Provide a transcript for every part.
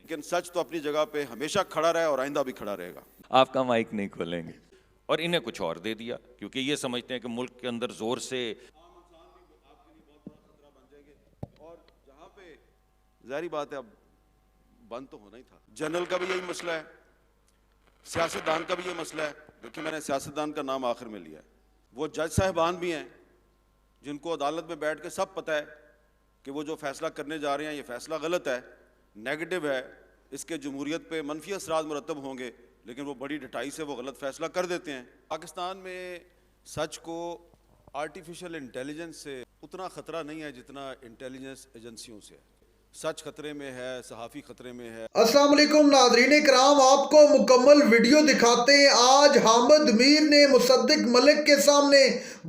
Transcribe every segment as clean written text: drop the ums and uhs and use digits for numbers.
لیکن سچ تو اپنی جگہ پہ ہمیشہ کھڑا رہے اور آئندہ بھی کھڑا رہے گا. آپ کا مائک نہیں کھولیں گے. اور انہیں کچھ اور دے دیا کیونکہ یہ سمجھتے ہیں کہ ملک کے اندر زور سے اور جہاں پہ ظاہری بات ہے اب بند تو ہونا ہی تھا. جنرل کا بھی یہی مسئلہ ہے, سیاستدان کا بھی یہ مسئلہ ہے. دیکھیں میں نے سیاستدان کا نام آخر میں لیا ہے. وہ جج صاحبان بھی ہیں جن کو عدالت میں بیٹھ کے سب پتہ ہے کہ وہ جو فیصلہ کرنے جا رہے ہیں یہ فیصلہ غلط ہے, نیگیٹو ہے, اس کے جمہوریت پہ منفی اثرات مرتب ہوں گے, لیکن وہ بڑی ڈٹائی سے وہ غلط فیصلہ کر دیتے ہیں. پاکستان میں سچ کو آرٹیفیشل انٹیلیجنس سے اتنا خطرہ نہیں ہے جتنا انٹیلیجنس ایجنسیوں سے ہے. سچ خطرے میں ہے, صحافی خطرے میں ہے. السلام علیکم ناظرین کرام, آپ کو مکمل ویڈیو دکھاتے ہیں. آج حامد میر نے مصدق ملک کے سامنے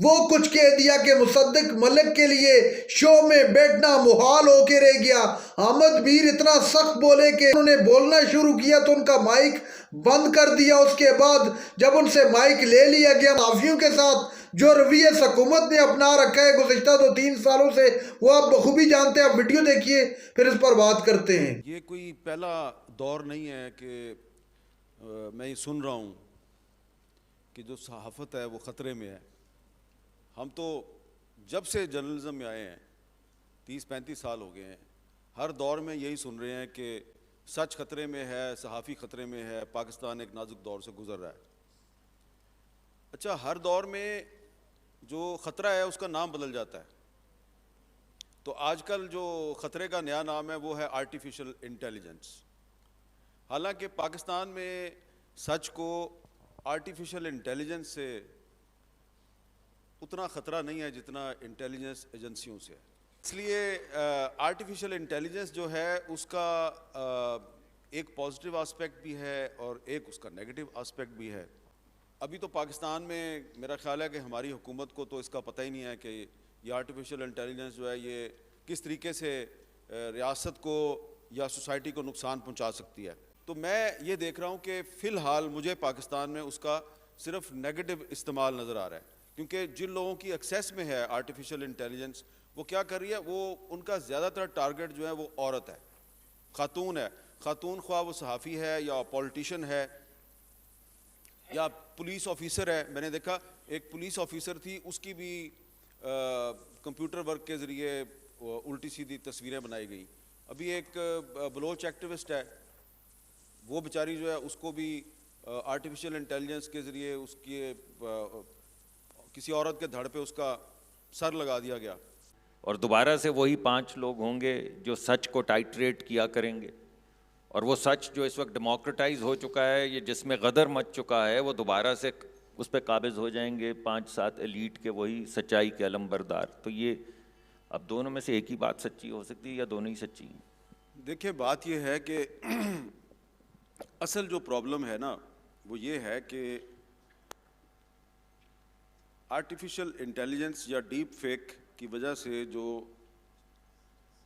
وہ کچھ کہہ دیا کہ مصدق ملک کے لیے شو میں بیٹھنا محال ہو کے رہ گیا. حامد میر اتنا سخت بولے کہ انہوں نے بولنا شروع کیا تو ان کا مائک بند کر دیا. اس کے بعد جب ان سے مائک لے لیا گیا, صحافیوں کے ساتھ جو رویہ حکومت نے اپنا رکھا ہے گزشتہ 2-3 سالوں سے, وہ آپ بخوبی جانتے ہیں. آپ ویڈیو دیکھیے پھر اس پر بات کرتے ہیں. یہ کوئی پہلا دور نہیں ہے کہ میں یہ سن رہا ہوں کہ جو صحافت ہے وہ خطرے میں ہے. ہم تو جب سے جرنلزم میں آئے ہیں 30-35 سال ہو گئے ہیں, ہر دور میں یہی سن رہے ہیں کہ سچ خطرے میں ہے, صحافی خطرے میں ہے, پاکستان ایک نازک دور سے گزر رہا ہے. اچھا, ہر دور میں جو خطرہ ہے اس کا نام بدل جاتا ہے. تو آج کل جو خطرے کا نیا نام ہے وہ ہے آرٹیفیشل انٹیلیجنس. حالانکہ پاکستان میں سچ کو آرٹیفیشل انٹیلیجنس سے اتنا خطرہ نہیں ہے جتنا انٹیلیجنس ایجنسیوں سے ہے. اس لیے آرٹیفیشل انٹیلیجنس جو ہے اس کا ایک پازیٹیو آسپیکٹ بھی ہے اور ایک اس کا نیگیٹو آسپیکٹ بھی ہے. ابھی تو پاکستان میں میرا خیال ہے کہ ہماری حکومت کو تو اس کا پتہ ہی نہیں ہے کہ یہ آرٹیفیشل انٹیلیجنس جو ہے یہ کس طریقے سے ریاست کو یا سوسائٹی کو نقصان پہنچا سکتی ہے. تو میں یہ دیکھ رہا ہوں کہ فی الحال مجھے پاکستان میں اس کا صرف نیگیٹو استعمال نظر آ رہا ہے, کیونکہ جن لوگوں کی ایکسیس میں ہے آرٹیفیشل انٹیلیجنس وہ کیا کر رہی ہے, وہ ان کا زیادہ تر ٹارگٹ جو ہے وہ عورت ہے, خاتون ہے. خاتون خواہ وہ صحافی ہے یا پولیٹیشین ہے یا پولیس آفیسر ہے. میں نے دیکھا ایک پولیس آفیسر تھی, اس کی بھی کمپیوٹر ورک کے ذریعے الٹی سیدھی تصویریں بنائی گئیں. ابھی ایک بلوچ ایکٹیوسٹ ہے, وہ بیچاری جو ہے اس کو بھی آرٹیفیشل انٹیلیجنس کے ذریعے اس کی کسی عورت کے دھڑ پہ اس کا سر لگا دیا گیا. اور دوبارہ سے وہی 5 لوگ ہوں گے جو سچ کو ٹائٹریٹ کیا کریں گے, اور وہ سچ جو اس وقت ڈیموکریٹائز ہو چکا ہے, یہ جس میں غدر مچ چکا ہے, وہ دوبارہ سے اس پہ قابض ہو جائیں گے 5-7 ایلیٹ کے وہی سچائی کے علم بردار. تو یہ اب دونوں میں سے ایک ہی بات سچی ہو سکتی ہے یا دونوں ہی سچی ہیں؟ دیکھیں بات یہ ہے کہ اصل جو پرابلم ہے نا وہ یہ ہے کہ آرٹیفیشل انٹیلیجنس یا ڈیپ فیک کی وجہ سے جو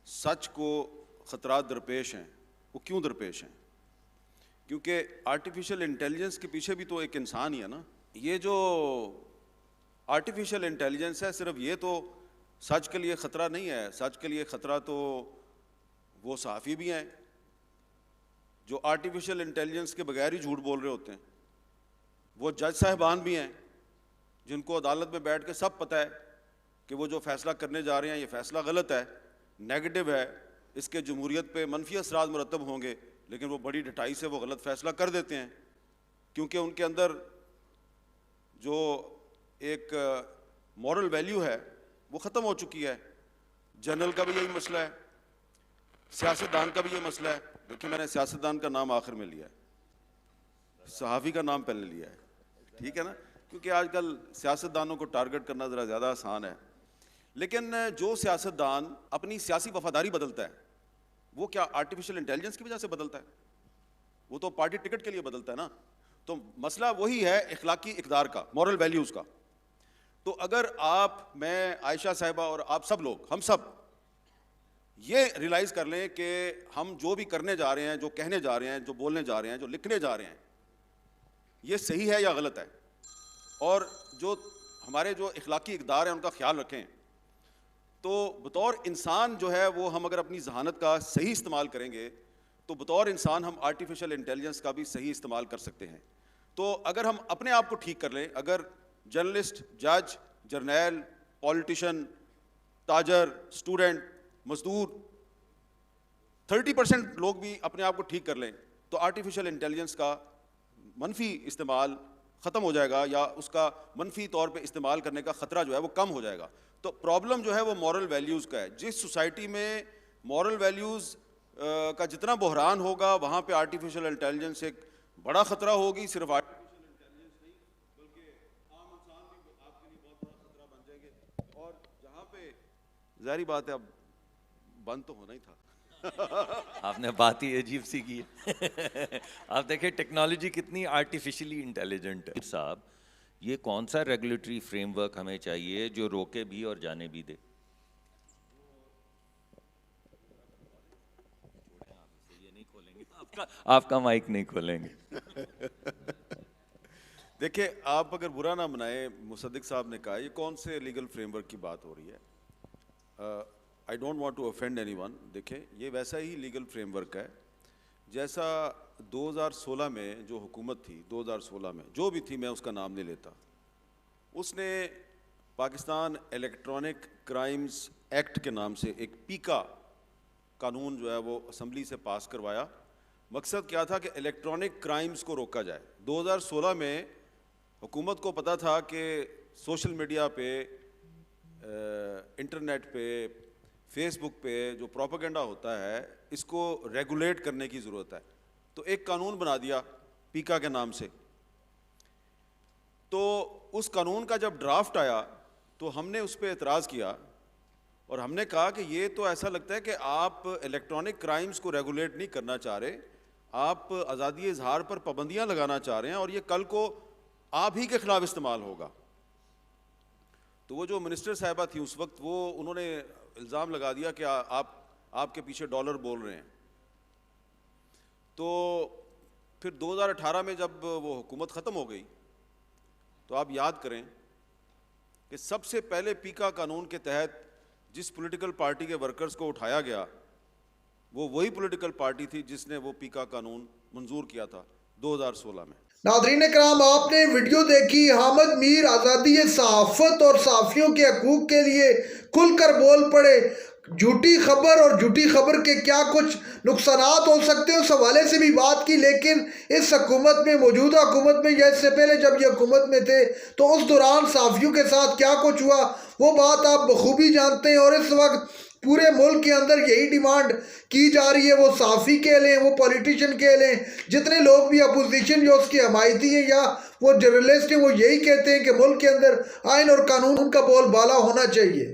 سچ کو خطرات درپیش ہیں وہ کیوں درپیش ہیں؟ کیونکہ آرٹیفیشل انٹیلیجنس کے پیچھے بھی تو ایک انسان ہی ہے نا. یہ جو آرٹیفیشل انٹیلیجنس ہے صرف یہ تو سچ کے لیے خطرہ نہیں ہے. سچ کے لیے خطرہ تو وہ صحافی بھی ہیں جو آرٹیفیشل انٹیلیجنس کے بغیر ہی جھوٹ بول رہے ہوتے ہیں. وہ جج صاحبان بھی ہیں جن کو عدالت میں بیٹھ کے سب پتہ ہے کہ وہ جو فیصلہ کرنے جا رہے ہیں یہ فیصلہ غلط ہے, نیگیٹو ہے, اس کے جمہوریت پہ منفی اثرات مرتب ہوں گے, لیکن وہ بڑی ڈٹائی سے وہ غلط فیصلہ کر دیتے ہیں کیونکہ ان کے اندر جو ایک مورل ویلیو ہے وہ ختم ہو چکی ہے. جنرل کا بھی یہی مسئلہ ہے, سیاستدان کا بھی یہ مسئلہ ہے. دیکھیں میں نے سیاستدان کا نام آخر میں لیا ہے, صحافی کا نام پہلے لیا ہے, ٹھیک ہے نا, کیونکہ آج کل سیاستدانوں کو ٹارگٹ کرنا ذرا زیادہ آسان ہے. لیکن جو سیاستدان اپنی سیاسی وفاداری بدلتا ہے وہ کیا آرٹیفیشل انٹیلیجنس کی وجہ سے بدلتا ہے؟ وہ تو پارٹی ٹکٹ کے لیے بدلتا ہے نا. تو مسئلہ وہی ہے اخلاقی اقدار کا, مورل ویلیوز کا. تو اگر آپ, میں, عائشہ صاحبہ اور آپ سب لوگ, ہم سب یہ ریلائز کر لیں کہ ہم جو بھی کرنے جا رہے ہیں, جو کہنے جا رہے ہیں, جو بولنے جا رہے ہیں, جو لکھنے جا رہے ہیں, یہ صحیح ہے یا غلط ہے, اور جو ہمارے جو اخلاقی اقدار ہیں ان کا خیال رکھیں, تو بطور انسان جو ہے وہ ہم اگر اپنی ذہانت کا صحیح استعمال کریں گے تو بطور انسان ہم آرٹیفیشل انٹیلیجنس کا بھی صحیح استعمال کر سکتے ہیں. تو اگر ہم اپنے آپ کو ٹھیک کر لیں, اگر جرنلسٹ, جج, جرنیل, پولیٹیشین, تاجر, اسٹوڈنٹ, مزدور 30% لوگ بھی اپنے آپ کو ٹھیک کر لیں تو آرٹیفیشل انٹیلیجنس کا منفی استعمال ختم ہو جائے گا, یا اس کا منفی طور پہ استعمال کرنے کا خطرہ جو ہے وہ کم ہو جائے گا. تو پرابلم جو ہے وہ مورل ویلیوز کا ہے. جس سوسائٹی میں مورل ویلیوز کا جتنا بحران ہوگا وہاں پہ آرٹیفیشل انٹیلیجنس ایک بڑا خطرہ ہوگی. صرف آرٹیفیشل انٹیلیجنس نہیں بلکہ عام انسان بھی آپ کے لیے بہت بڑا خطرہ بن جائیں گے. اور جہاں پہ ظاہری بات ہے اب بند تو ہونا ہی تھا. آپ نے بات ہی عجیب سی کی ہے. آپ دیکھیں ٹیکنالوجی کتنی آرٹیفیشلی انٹیلیجنٹ ہے. صاحب یہ کون سا ریگولیٹری فریم ورک ہمیں چاہیے جو روکے بھی اور جانے بھی دے؟ آپ کا مائک نہیں کھولیں گے. دیکھیں آپ اگر برا نہ منائیں, مصدق صاحب نے کہا یہ کون سے لیگل فریم ورک کی بات ہو رہی ہے. I don't want to offend anyone. دیکھیں یہ ویسا ہی لیگل فریم ورک ہے جیسا 2016 میں جو حکومت تھی, 2016 میں جو بھی تھی, میں اس کا نام نہیں لیتا, اس نے پاکستان الیکٹرانک کرائمز ایکٹ کے نام سے ایک پیکا قانون جو ہے وہ اسمبلی سے پاس کروایا. مقصد کیا تھا کہ الیکٹرانک کرائمز کو روکا جائے. 2016 میں حکومت کو پتہ تھا کہ سوشل میڈیا پہ, انٹرنیٹ پہ, فیس بک پہ جو پروپیگنڈا ہوتا ہے اس کو ریگولیٹ کرنے کی ضرورت ہے. تو ایک قانون بنا دیا پیکا کے نام سے. تو اس قانون کا جب ڈرافٹ آیا تو ہم نے اس پہ اعتراض کیا اور ہم نے کہا کہ یہ تو ایسا لگتا ہے کہ آپ الیکٹرانک کرائمز کو ریگولیٹ نہیں کرنا چاہ رہے, آپ آزادی اظہار پر پابندیاں لگانا چاہ رہے ہیں اور یہ کل کو آپ ہی کے خلاف استعمال ہوگا. تو وہ جو منسٹر صاحبہ تھی اس وقت, وہ انہوں نے الزام لگا دیا کہ آپ کے پیچھے ڈالر بول رہے ہیں. تو پھر 2018 میں جب وہ حکومت ختم ہو گئی تو آپ یاد کریں کہ سب سے پہلے پیکا قانون کے تحت جس پولیٹیکل پارٹی کے ورکرز کو اٹھایا گیا وہ وہی پولیٹیکل پارٹی تھی جس نے وہ پیکا قانون منظور کیا تھا 2016 میں. ناظرین کرام, آپ نے ویڈیو دیکھی. حامد میر آزادی صحافت اور صحافیوں کے حقوق کے لیے کھل کر بول پڑے. جھوٹی خبر اور جھوٹی خبر کے کیا کچھ نقصانات ہو سکتے ہیں اس حوالے سے بھی بات کی. لیکن اس حکومت میں, موجودہ حکومت میں یا اس سے پہلے جب یہ حکومت میں تھے تو اس دوران صحافیوں کے ساتھ کیا کچھ ہوا وہ بات آپ بخوبی جانتے ہیں. اور اس وقت پورے ملک کے اندر یہی ڈیمانڈ کی جا رہی ہے, وہ صحافی کہہ لیں, وہ پولیٹیشین کہہ لیں, جتنے لوگ بھی اپوزیشن جو اس کی حمایتی ہیں یا وہ جرنلسٹ ہیں, وہ یہی کہتے ہیں کہ ملک کے اندر آئین اور قانون کا بول بالا ہونا چاہیے.